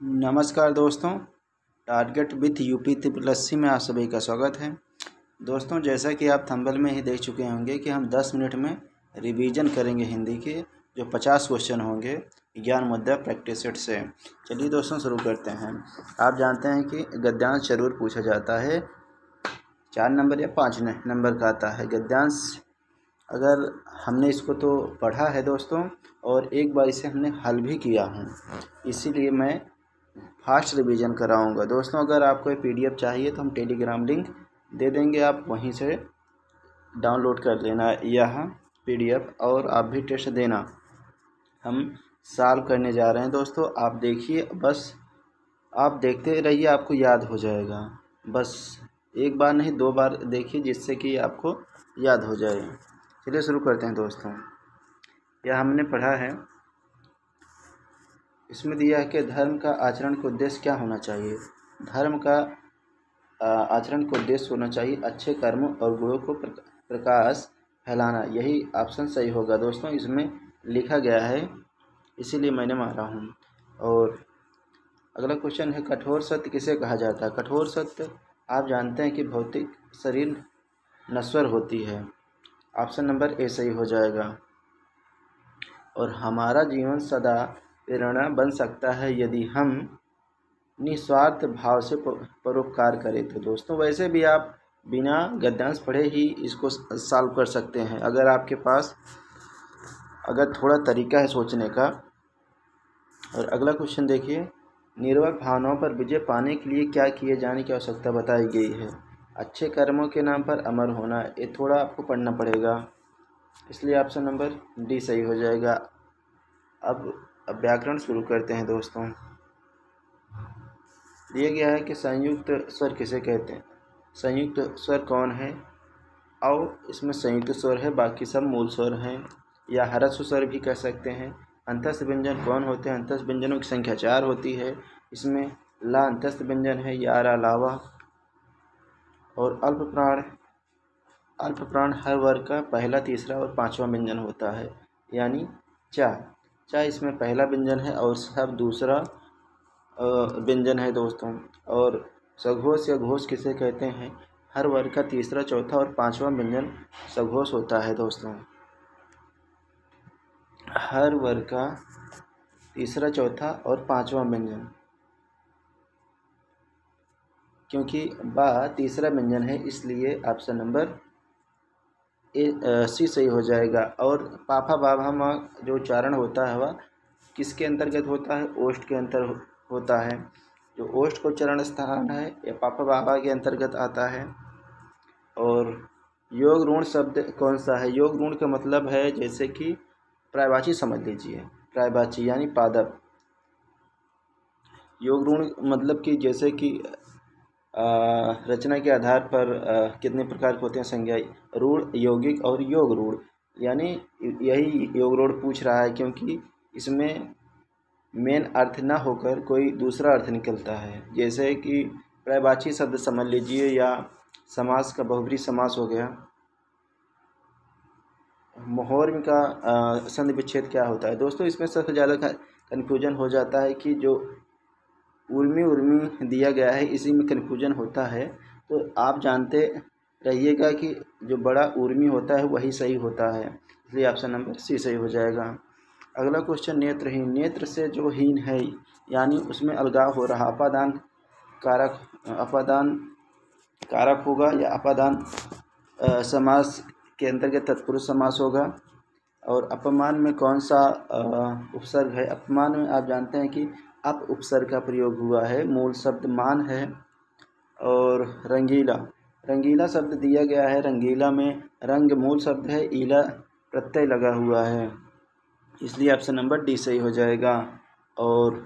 नमस्कार दोस्तों, target with UP triple में आप सभी का स्वागत है। दोस्तों, जैसा कि आप थंबनेल में ही देख चुके होंगे कि हम 10 मिनट में रिवीजन करेंगे हिंदी के जो 50 क्वेश्चन होंगे ज्ञान मुद्दा प्रैक्टिस सेट से। चलिए दोस्तों, शुरू करते हैं। आप जानते हैं कि गद्यांश जरूर पूछा जाता है, 4 नंबर या 5 नंबर का आता है गद्यांश। अगर हमने इसको तो पढ़ा है दोस्तों, और एक बार इसे हमने हल भी किया हूँ, इसीलिए मैं फास्ट रिवीजन कराऊंगा। दोस्तों, अगर आपको पीडीएफ चाहिए तो हम टेलीग्राम लिंक दे देंगे, आप वहीं से डाउनलोड कर लेना यह पीडीएफ और आप भी टेस्ट देना। हम सॉल्व करने जा रहे हैं दोस्तों, आप देखिए, बस आप देखते रहिए, आपको याद हो जाएगा। बस एक बार नहीं 2 बार देखिए, जिससे कि आपको याद हो जाए। चलिए शुरू करते हैं दोस्तों। यह हमने पढ़ा है, इसमें दिया है कि धर्म का आचरण का उद्देश्य क्या होना चाहिए। धर्म का आचरण का उद्देश्य होना चाहिए अच्छे कर्मों और गुणों को प्रकाश फैलाना। यही ऑप्शन सही होगा दोस्तों, इसमें लिखा गया है, इसीलिए मैंने मारा हूँ। और अगला क्वेश्चन है, कठोर सत्य किसे कहा जाता है। कठोर सत्य आप जानते हैं कि भौतिक शरीर नश्वर होती है। ऑप्शन नंबर ए सही हो जाएगा। और हमारा जीवन सदा प्रेरणा बन सकता है यदि हम निस्वार्थ भाव से परोपकार करें। तो दोस्तों, वैसे भी आप बिना गद्यांश पढ़े ही इसको सॉल्व कर सकते हैं, अगर आपके पास थोड़ा तरीका है सोचने का। और अगला क्वेश्चन देखिए, निर्वक भावनाओं पर विजय पाने के लिए क्या किए जाने की आवश्यकता बताई गई है। अच्छे कर्मों के नाम पर अमर होना, ये थोड़ा आपको पढ़ना पड़ेगा, इसलिए ऑप्शन नंबर डी सही हो जाएगा। अब व्याकरण शुरू करते हैं दोस्तों। दिया गया है कि संयुक्त स्वर किसे कहते हैं। संयुक्त स्वर कौन है। आओ, इसमें संयुक्त स्वर है, बाकी सब मूल स्वर हैं, या ह्रस्व स्वर भी कह सकते हैं। अंतस्थ व्यंजन कौन होते हैं। अंतस्थ व्यंजनों की संख्या 4 होती है। इसमें ला अंतस्थ व्यंजन है, यार अलावा। और अल्प प्राण हर वर्ग का पहला, तीसरा और 5वां व्यंजन होता है, यानी चा इसमें पहला व्यंजन है और सब दूसरा व्यंजन है दोस्तों। और सघोष या घोष किसे कहते हैं। हर वर्ग का तीसरा, चौथा और 5वां व्यंजन सघोष होता है दोस्तों। हर वर्ग का तीसरा, चौथा और 5वां व्यंजन, क्योंकि बा तीसरा व्यंजन है, इसलिए ऑप्शन नंबर सी सही हो जाएगा। और पापा बाबा माँ जो उच्चारण होता है वह किसके अंतर्गत होता है। ओष्ठ के अंतर होता है। जो ओष्ठ का उच्चारण स्थान है यह पापा बाबा के अंतर्गत आता है। और योग ऋण शब्द कौन सा है। योग ऋण का मतलब है, जैसे कि प्रायवाची समझ लीजिए, प्रायवाची यानी पादप। योग ऋण मतलब कि जैसे कि रचना के आधार पर कितने प्रकार के होते हैं संज्ञा, रूढ़, यौगिक और योग रूढ़, यानी यही योग रूढ़ पूछ रहा है, क्योंकि इसमें मेन अर्थ ना होकर कोई दूसरा अर्थ निकलता है। जैसे कि प्रायवाची शब्द समझ लीजिए, या समास का बहुब्री समास हो गया। मुहौर्म का संधि विच्छेद क्या होता है। दोस्तों, इसमें सबसे ज़्यादा कन्फ्यूजन हो जाता है कि जो उर्मी दिया गया है, इसी में कन्फ्यूजन होता है। तो आप जानते रहिएगा कि जो बड़ा उर्मी होता है वही सही होता है, इसलिए ऑप्शन नंबर सी सही हो जाएगा। अगला क्वेश्चन, नेत्रहीन। नेत्र से जो हीन है, यानी उसमें अलगाव हो रहा, अपादान कारक होगा, या अपादान समास के अंतर्गत तत्पुरुष समास होगा। और अपमान में कौन सा उपसर्ग है। अपमान में आप जानते हैं कि अप उपसर्ग का प्रयोग हुआ है, मूल शब्द मान है। और रंगीला शब्द दिया गया है, रंगीला में रंग मूल शब्द है, ईला प्रत्यय लगा हुआ है, इसलिए ऑप्शन नंबर डी सही हो जाएगा। और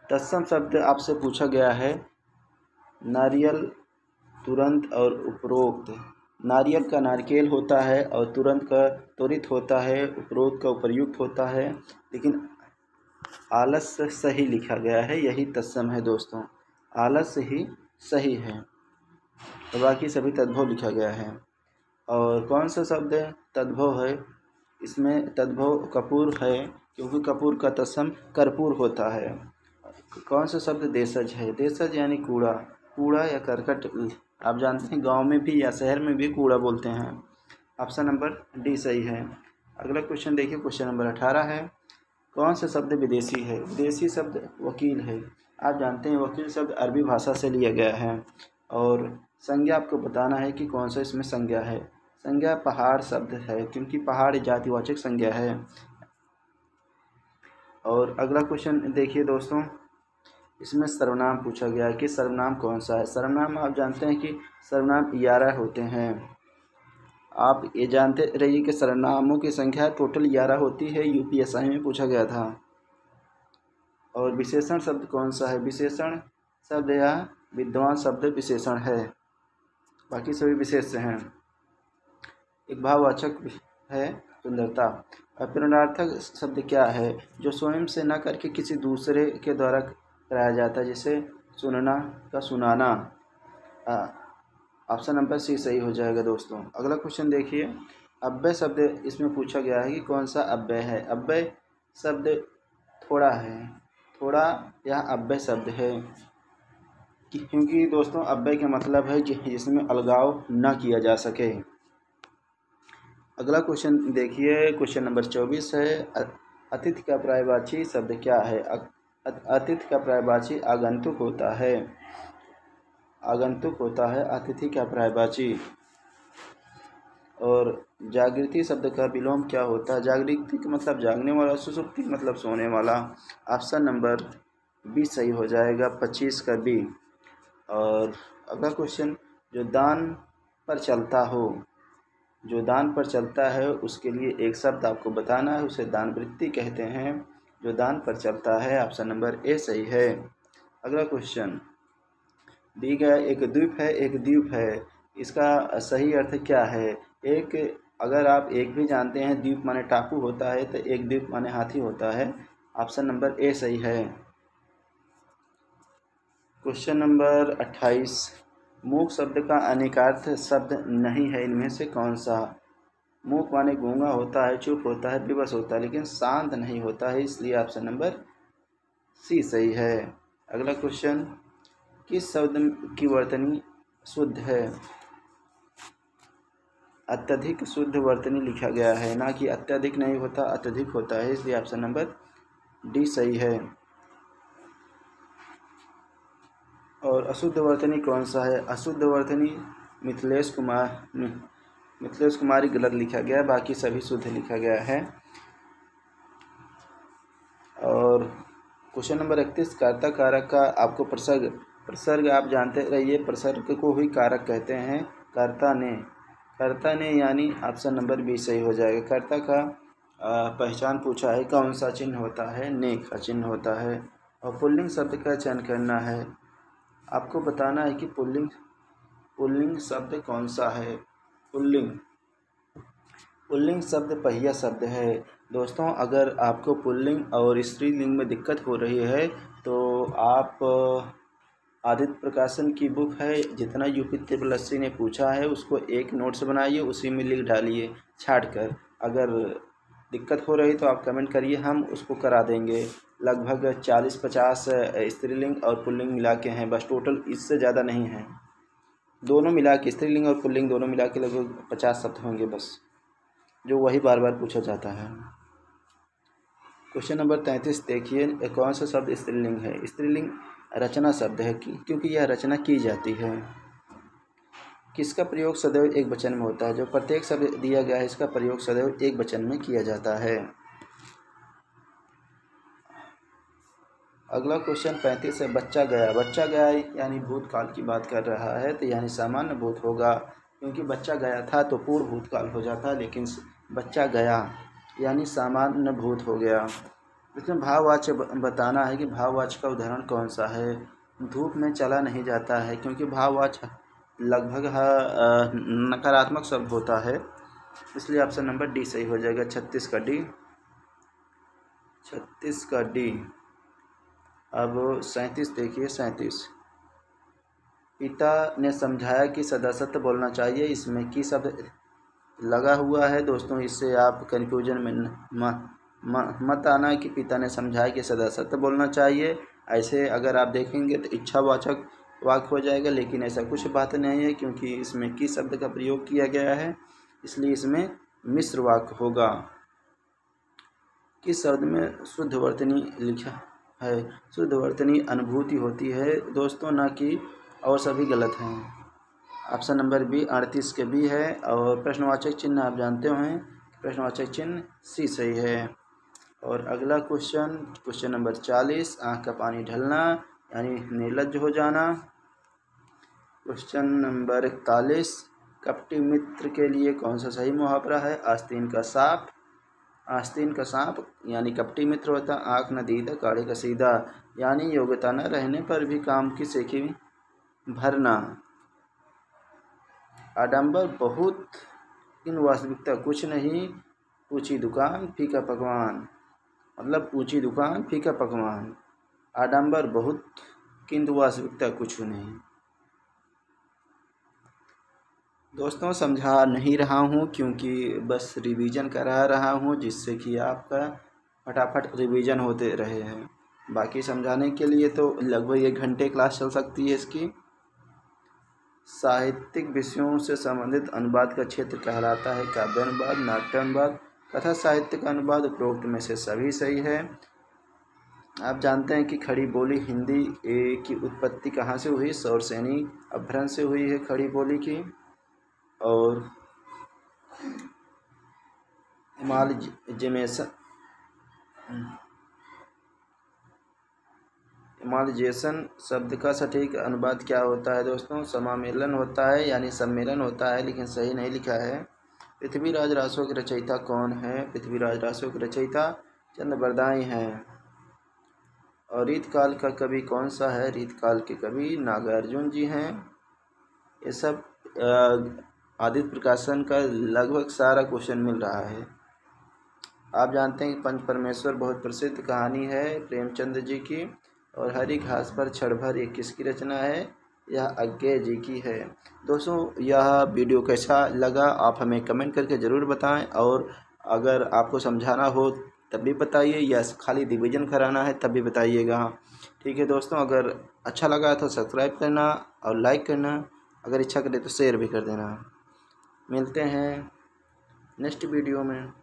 तत्सम शब्द आपसे पूछा गया है, नारियल, तुरंत और उपरोक्त। नारियल का नारकेल होता है, और तुरंत का त्वरित होता है, उपरोक्त का उपर्युक्त होता है, लेकिन आलस्य सही लिखा गया है, यही तत्सम है दोस्तों, आलस्य ही सही है, तो बाकी सभी तद्भव लिखा गया है। और कौन सा शब्द तद्भव है। इसमें तद्भव कपूर है, क्योंकि कपूर का तत्सम कर्पूर होता है। कौन सा शब्द देशज है? देशज यानी कूड़ा, कूड़ा या करकट। आप जानते हैं गांव में भी या शहर में भी कूड़ा बोलते हैं। ऑप्शन नंबर डी सही है। अगला क्वेश्चन देखिए, क्वेश्चन नंबर 18 है। कौन सा शब्द विदेशी है? विदेशी शब्द वकील है। आप जानते हैं वकील शब्द अरबी भाषा से लिया गया है। और संज्ञा आपको बताना है कि कौन सा इसमें संज्ञा है। संज्ञा पहाड़ शब्द है, क्योंकि पहाड़ जातिवाचक संज्ञा है। और अगला क्वेश्चन देखिए दोस्तों, इसमें सर्वनाम पूछा गया है कि सर्वनाम कौन सा है। सर्वनाम आप जानते हैं कि सर्वनाम 11 होते हैं। आप ये जानते रहिए कि सर्वनामों की संख्या टोटल 11 होती है, यूपीएससी में पूछा गया था। और विशेषण शब्द कौन सा है? विशेषण शब्द या विद्वान शब्द विशेषण है, बाकी सभी विशेष हैं। एक भाववाचक है सुंदरता। प्रेरणार्थक शब्द क्या है? जो स्वयं से न करके किसी दूसरे के द्वारा कराया जाता है, जैसे सुनना का सुनाना। ऑप्शन नंबर सी सही हो जाएगा दोस्तों। अगला क्वेश्चन देखिए, अव्यय शब्द इसमें पूछा गया है कि कौन सा अव्यय है। अव्यय शब्द थोड़ा है, थोड़ा यह अव्यय शब्द है, क्योंकि दोस्तों अव्यय का मतलब है जिसमें अलगाव न किया जा सके। अगला क्वेश्चन देखिए, क्वेश्चन नंबर 24 है। अतिथि का पर्यायवाची शब्द क्या है? अतिथि का पर्यायवाची आगंतुक होता है। आगंतुक होता है अतिथि का पर्यायवाची। और जागृति शब्द का विलोम क्या होता है? जागृति का मतलब जागने वाला, सुसुप्ति मतलब सोने वाला। ऑप्शन नंबर बी सही हो जाएगा, 25 का बी। और अगला क्वेश्चन, जो दान पर चलता हो, जो दान पर चलता है उसके लिए एक शब्द आपको बताना है, उसे दान वृत्ति कहते हैं। जो दान पर चलता है, ऑप्शन नंबर ए सही है। अगला क्वेश्चन दी गया, एक द्वीप है एक द्वीप है, इसका सही अर्थ क्या है? एक, अगर आप एक भी जानते हैं, द्वीप माने टापू होता है, तो एक द्वीप माने हाथी होता है। ऑप्शन नंबर ए सही है। क्वेश्चन नंबर 28, मूक शब्द का अनेकार्थ शब्द नहीं है, इनमें से कौन सा? मूक माने गूंगा होता है, चुप होता है, विवश होता है, लेकिन शांत नहीं होता है, इसलिए ऑप्शन नंबर सी सही है। अगला क्वेश्चन, किस शब्द की वर्तनी शुद्ध है? अत्यधिक शुद्ध वर्तनी लिखा गया है, ना कि अत्यधिक नहीं होता, अत्यधिक होता है, इसलिए ऑप्शन नंबर डी सही है। और अशुद्ध वर्तनी कौन सा है? अशुद्ध वर्तनी मिथिलेश कुमारी गलत लिखा गया, बाकी सभी शुद्ध लिखा गया है। और क्वेश्चन नंबर 31, कर्ता कारक का आपको प्रसर्ग आप जानते रहिए, प्रसर्ग को ही कारक कहते हैं। कर्ता ने यानी ऑप्शन नंबर बी सही हो जाएगा। कर्ता का पहचान पूछा है, कौन सा चिन्ह होता है? ने का चिन्ह होता है। और पुल्लिंग शब्द का चयन करना है, आपको बताना है कि पुल्लिंग शब्द कौन सा है। पुल्लिंग शब्द पहिया शब्द है। दोस्तों अगर आपको पुल्लिंग और स्त्रीलिंग में दिक्कत हो रही है तो आप आदित्य प्रकाशन की बुक है, जितना यूपी ट्रिपल एससी ने पूछा है उसको एक नोट्स बनाइए, उसी में लिख डालिए छाट कर। अगर दिक्कत हो रही तो आप कमेंट करिए, हम उसको करा देंगे। लगभग 40-50 स्त्रीलिंग और पुल्लिंग मिला के हैं बस, टोटल इससे ज़्यादा नहीं है। दोनों मिला के, स्त्रीलिंग और पुल्लिंग दोनों मिला के लगभग 50 शब्द होंगे बस, जो वही बार बार पूछा जाता है। क्वेश्चन नंबर 33 देखिए, कौन सा शब्द स्त्रीलिंग है? स्त्रीलिंग रचना शब्द है, क्योंकि यह रचना की जाती है। किसका प्रयोग सदैव एक वचन में होता है? जो प्रत्येक शब्द दिया गया है इसका प्रयोग सदैव एक वचन में किया जाता है। अगला क्वेश्चन 35 है, बच्चा गया। बच्चा गया यानी भूतकाल की बात कर रहा है, तो यानी सामान्य भूत होगा, क्योंकि बच्चा गया था तो पूर्व भूतकाल हो जाता, लेकिन बच्चा गया यानी सामान्य भूत हो गया। इसमें भाववाच्य बताना है कि भाववाच्य का उदाहरण कौन सा है। धूप में चला नहीं जाता है, क्योंकि भाववाच्य लगभग नकारात्मक शब्द होता है, इसलिए ऑप्शन नंबर डी सही हो जाएगा, 36 का डी। 36 का डी। अब 37 देखिए, 37, पिता ने समझाया कि सदसत बोलना चाहिए, इसमें की शब्द लगा हुआ है दोस्तों, इससे आप कन्फ्यूजन में मत आना कि पिता ने समझाया कि सदसत बोलना चाहिए। ऐसे अगर आप देखेंगे तो इच्छावाचक वाक्य हो जाएगा, लेकिन ऐसा कुछ बात नहीं है क्योंकि इसमें किस शब्द का प्रयोग किया गया है, इसलिए इसमें मिश्र वाक्य होगा। किस शब्द में शुद्धवर्तनी लिखा है? शुद्धवर्तनी अनुभूति होती है दोस्तों, ना कि, और सभी गलत हैं। ऑप्शन नंबर बी 38 के बी है। और प्रश्नवाचक चिन्ह आप जानते हैं, प्रश्नवाचक चिन्ह सी सही है। और अगला क्वेश्चन नंबर 40, आँख का पानी ढलना यानी निर्लज्ज हो जाना। क्वेश्चन नंबर 41, कपटी मित्र के लिए कौन सा सही मुहावरा है? आस्तीन का सांप, आस्तीन का सांप यानी कपटी मित्र होता। आँख न दीदा काढ़े का सीधा यानी योग्यता न रहने पर भी काम की सेखी भरना। आडंबर बहुत इन वास्तविकता कुछ नहीं, ऊंची दुकान फीका पकवान, मतलब ऊंची दुकान फीका पकवान। आडंबर बहुत किंतु वास्तविकता कुछ नहीं। दोस्तों समझा नहीं रहा हूँ क्योंकि बस रिवीजन करा रहा हूँ, जिससे कि आपका फटाफट रिवीजन होते रहे हैं। बाकी समझाने के लिए तो लगभग 1 घंटे क्लास चल सकती है इसकी। साहित्यिक विषयों से संबंधित अनुवाद का क्षेत्र कहलाता है काव्यानुवाद, नाट्यानुवाद, कथा साहित्य का अनुवाद। उपरोक्त में से सभी सही है। आप जानते हैं कि खड़ी बोली हिंदी की उत्पत्ति कहाँ से हुई? शौरसेनी अपभ्रंश से हुई है खड़ी बोली की। और इमालजेशन शब्द का सटीक अनुवाद क्या होता है दोस्तों? समामेलन होता है यानी सम्मेलन होता है, लेकिन सही नहीं लिखा है। पृथ्वीराज रासों के रचयिता कौन है? पृथ्वीराज रासों के रचयिता चंद्रबरदाई हैं। और रीतकाल का कवि कौन सा है? रीतकाल के कवि नागार्जुन जी हैं। ये सब आदित्य प्रकाशन का लगभग सारा क्वेश्चन मिल रहा है। आप जानते हैं कि पंच परमेश्वर बहुत प्रसिद्ध कहानी है प्रेमचंद जी की। और हरी घास पर क्षण भर ये किसकी रचना है? यह अज्ञेय जी की है। दोस्तों यह वीडियो कैसा लगा आप हमें कमेंट करके ज़रूर बताएं। और अगर आपको समझाना हो तब भी बताइए, या खाली रिवीजन कराना है तब भी बताइएगा। ठीक है दोस्तों, अगर अच्छा लगा तो सब्सक्राइब करना और लाइक करना, अगर इच्छा करे तो शेयर भी कर देना। मिलते हैं नेक्स्ट वीडियो में।